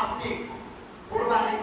আপনি কুরবানি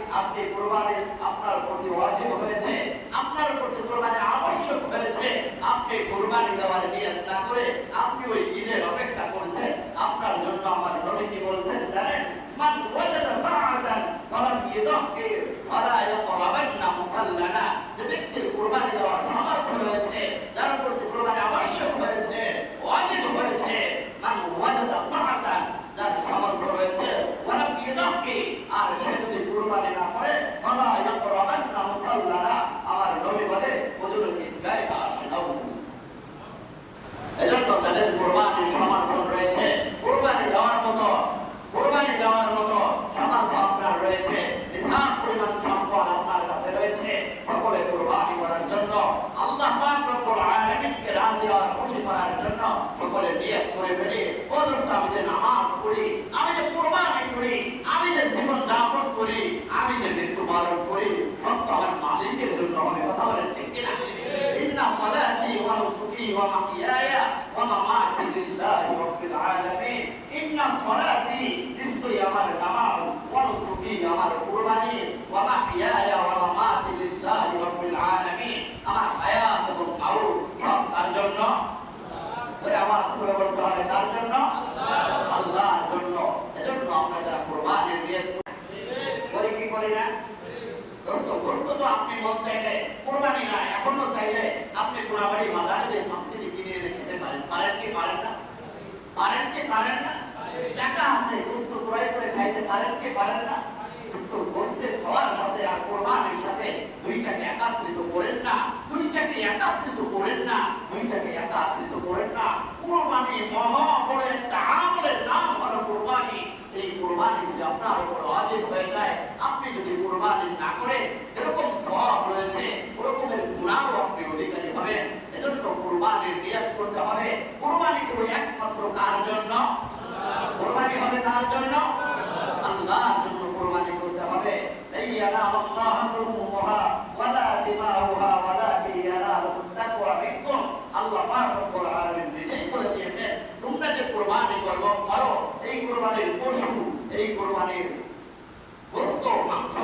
আপনার প্রতি ওয়াজিব হয়েছে, আপনার প্রতি কুরবানি আবশ্যক হয়েছে, আপনি কুরবানি দেওয়ার নিয়ত না করে আপনি ওই ঈদের অপেক্ষা করছেন। আপনার জন্য আমার নবী কি বলছেন জানেন? মান ওয়াজাদা সাআতান ফালাম ইয়াদহি ওয়ালা ইয়াকরাবান্না মুসাল্লানা। যে ব্যক্তির কুরবানি দেওয়ার সামর্থ্য রয়েছে, যার প্রতি কুরবানি আবশ্যক হয়েছে, ওয়াজিব হয়েছে, মান ওয়াজাদা সাআতান, যার সামর্থ্য রয়েছে, ওয়ালাম ইয়াদহি, আর সে যদি কুরবানি না করে, ওয়ালা ইয়াকরাবান্না মুসাল্লানা, আমার নবী বলে হুজুর ঈদগাহে আসে না। এজন্য যাদের কুরবানির সামর্থ্য রয়েছে, কুরবানি দেওয়ার মতো সামর্থ্য আপনার রয়েছে, নিসাব পরিমাণ সম্পদ আপনার কাছে রয়েছে, সকলে কুরবানি করার জন্য, আল্লাহ পাক রব্বুল আলামিনকে রাজি আর খুশি করার জন্য সকলে নিয়ত করে ফেলি, ও দোস্ত, আমি যে নামাজ পড়ি, আমি যে কুরবানি করি, আমি যে জীবন যাপন করি, আমি যে মৃত্যুবরণ করি, সব তো আমার মালিকের জন্য হবে। কথা বলেন ঠিক কিনা? ইন্না সালাতি ওয়া নুসুকি ওয়া মাহইয়ায়া ওয়া মামাতি লিল্লাহি রাব্বিল আলামিন। ইন্না সালাতি, নিশ্চয়ই আমার নামাজ, ওয়া নুসুকি আমার কুরবানি, ওয়া মাহইয়ায়া ওয়া মামাতি লিল্লাহি রাব্বিল আলামিন, আমার হায়াত এবং মাউত সব তার জন্য। ওই আওয়াজ করে বলতে হবে তার জন্য, আল্লাহর জন্য। এজন্য আমরা যারা কুরবানির নিয়ত করি কি করি না? গোশত তো আপনি মন চাইলে, কুরবানি না এখনো চাইলে আপনি কোনাবাড়ি বাজারে যে 5 কেজি কিনে এনে খেতে পারেন। পারেন কি পারেন না? পারেন কি পারেন না? টাকা আছে, গোশত ক্রয় করে খাইতে পারেন কি পারেন না? তো গোশতের খাওয়ার সাথে আর কুরবানির সাথে দুইটাকে একত্রিত করেন না, দুইটাকে একত্রিত করেন না, দুইটাকে একত্রিত করেন না। কুরবানি মহা বড় একটা আমলের নাম হলো কুরবানি। এই কুরবানি যদি আপনার উপর ওয়াজিব হয়ে যায়, আপনি যদি কুরবানি না করে যেরকম সওয়াব রয়েছে ওরকমের গুনাহও আপনি অধিকারী হবেন। এজন্য কুরবানির নিয়ত করতে হবে। কুরবানি কেবল একমাত্র কার জন্য? কুরবানি হবে কার জন্য? আল্লাহর জন্য কুরবানি করতে হবে। ইয়ানালাল্লাহু দুমুহা ওয়ালা দিমাউহা ওয়ালাকিন ইয়ানালুত তাকওয়া মিনকুম। আল্লাহ পাক রব্বুল আলামিন নিজেই বলে দিয়েছেন, তোমরা যে কুরবানি করো, এই কুরবানির পশু, এই কুরবানির গোশত, মাংস,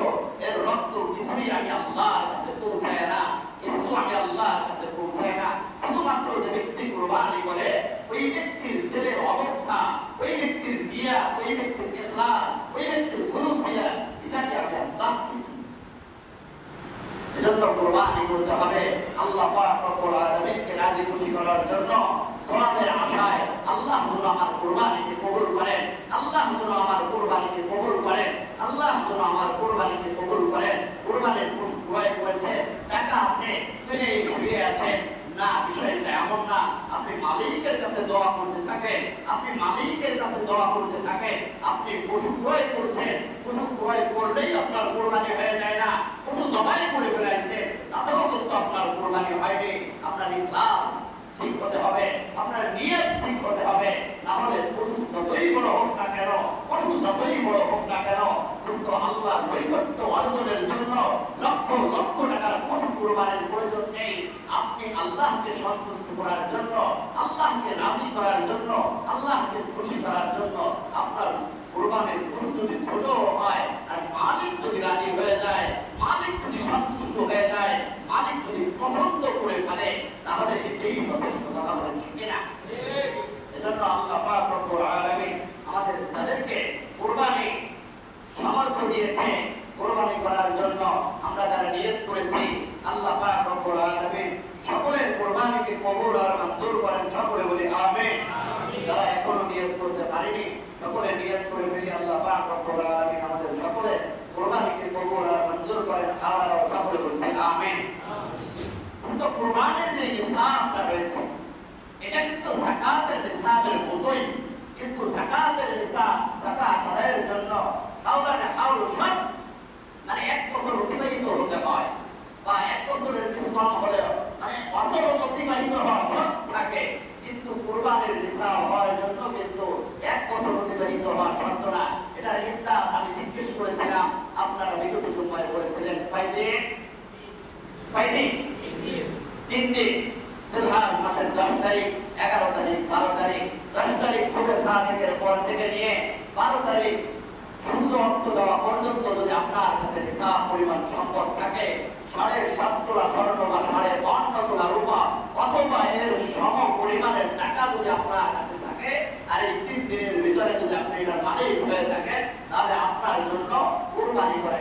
এর রক্ত কিছুই আমি আল্লাহর কাছে পৌঁছায় না, কিছু আমি আল্লাহর কাছে পৌঁছায় না। শুধুমাত্র যে ব্যক্তি কুরবানি করে, ওই ব্যক্তির দিলের অবস্থা, ওই ব্যক্তির নিয়া, ওই ব্যক্তির ইখলাস, ওই ব্যক্তির খুলুসিয়া, এটাকে আমি আল্লাহ। এজন্য কুরবানি করতে হবে আল্লাহ পাক রব্বুল আলামিনকে রাজি খুশি করার জন্য, সওয়াবের আশায়। আল্লাহ যেন আমার কুরবানিকে কবুল করেন, আল্লাহ যেন আমার কুরবানিকে কবুল করেন, আল্লাহ যেন আমার কুরবানিকে কবুল করেন। কুরবানির পশু ক্রয় করেছে, টাকা আছে, তিনি শুয়ে আছেন না, বিষয়টা এমন না। আপনি মালিকের কাছে দোয়া করতে থাকেন, আপনি মালিকের কাছে দোয়া করতে থাকেন। আপনি পশু ক্রয় করছেন, পশু ক্রয় করলেই আপনার কুরবানি হয়ে যায় না। পশু জবাই করে ফেলাইছেন, তাতেও কিন্তু আপনার কুরবানি হয়নি। আপনার ইখলাস ঠিক হতে হবে, আপনার নিয়ত ঠিক হতে হবে। না হলে পশু যতই বড় হোক না কেন, পশু যতই বড় হোক না কেন, কিন্তু আল্লাহর নৈকট্য অর্জনের জন্য লক্ষ লক্ষ টাকার পশু কুরবানির প্রয়োজন নেই। আপনি আল্লাহকে সন্তুষ্ট করার জন্য, আল্লাহকে রাজি করার জন্য, আল্লাহকে খুশি করার জন্য আপনার কুরবানির পশু যদি ছোট হয়, আর মালিক যদি রাজি হয়ে যায়, মালিক যদি সন্তুষ্ট হয়ে যায়, মালিক যদি পছন্দ করে ফেলে, তাহলে এটাই যথেষ্ট। কথা বলেন ঠিক কিনা? এজন্য আল্লাহ পাক রব্বুল আলামিন আমাদের যাদেরকে কুরবানি সামর্থ্য দিয়েছে কুরবানি করার জন্য, আমরা যারা নিয়ত করেছি, আল্লাহ পাক রব্বুল আলামিন সকলের কুরবানিকে কবুল আর মঞ্জুর করেন। সকলে বলি আমিন। যারা এখনো নিয়ত করতে পারেনি, সকলে নিয়ত করে ফেলি। আল্লাহ পাক রব্বুল আলামিন আমাদের সকলের কুরবানিকে কবুল আর মঞ্জুর করেন। আবার সকলে বলছি আমিন। তো কুরবানির যে নিসাবটা রয়েছে, এটা কিন্তু যাকাতের নিসাবের মতোই, কিন্তু যাকাতের নিসাব, যাকাত আদায়ের জন্য হাওলানে হাওল সব, মানে 1 বছর অতিবাহিত হতে হয়, বা 1 বছরের কিছু কম হলে মানে বছর অতিবাহিত হওয়া সব থাকে। কিন্তু কুরবানির নিসাব হওয়ার জন্য কিন্তু 1 বছর অতিবাহিত হওয়া শর্ত না। এটার ইদ্দাত আমি জিজ্ঞেস করেছিলাম, আপনারা বিগত জুমায় বলেছিলেন কয়দিন? 3 দিন। জিলহজ মাসের 10 তারিখ, 11 তারিখ, 12 তারিখ, 10 তারিখ সুবে সাদিকের পর থেকে নিয়ে 12 তারিখ সূর্য অস্ত যাওয়া পর্যন্ত যদি আপনার কাছে নিসাব পরিমাণ সম্পদ থাকে, 7.5 তোলা স্বর্ণ বা 52 তোলা রূপা অথবা এর সম পরিমাণের টাকা যদি আপনার কাছে থাকে, আর এই 3 দিনের ভিতরে যদি আপনি এটার মালিক হয়ে থাকেন, তাহলে আপনার জন্য কুরবানি করা